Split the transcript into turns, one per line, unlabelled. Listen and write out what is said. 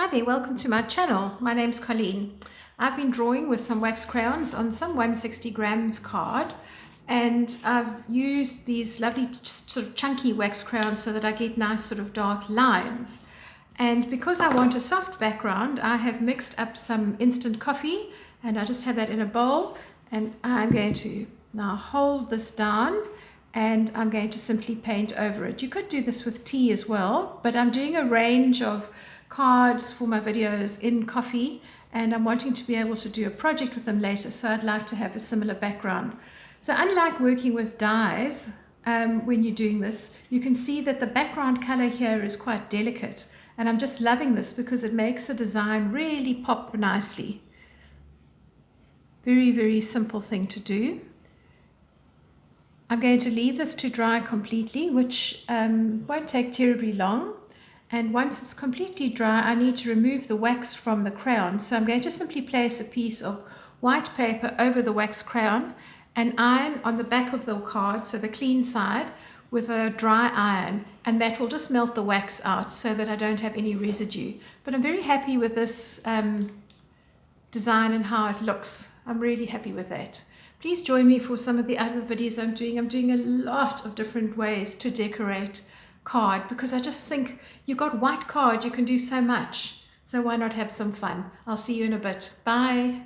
Hi there, welcome to my channel. My name's Colleen. I've been drawing with some wax crayons on some 160 grams card, and I've used these lovely sort of chunky wax crayons so that I get nice sort of dark lines. And because I want a soft background, I have mixed up some instant coffee, and I just have that in a bowl, and I'm going to now hold this down and I'm going to simply paint over it. You could do this with tea as well, but I'm doing a range of cards for my videos in coffee, and I'm wanting to be able to do a project with them later, so I'd like to have a similar background. So unlike working with dyes, when you're doing this, you can see that the background color here is quite delicate, and I'm just loving this because it makes the design really pop nicely. Very, very simple thing to do. I'm going to leave this to dry completely, which won't take terribly long. And once it's completely dry, I need to remove the wax from the crayon. So I'm going to simply place a piece of white paper over the wax crayon and iron on the back of the card, so the clean side, with a dry iron. And that will just melt the wax out so that I don't have any residue. But I'm very happy with this design and how it looks. I'm really happy with that. Please join me for some of the other videos I'm doing. I'm doing a lot of different ways to decorate card because I just think you've got white card, you can do so much. So why not have some fun? I'll see you in a bit. Bye.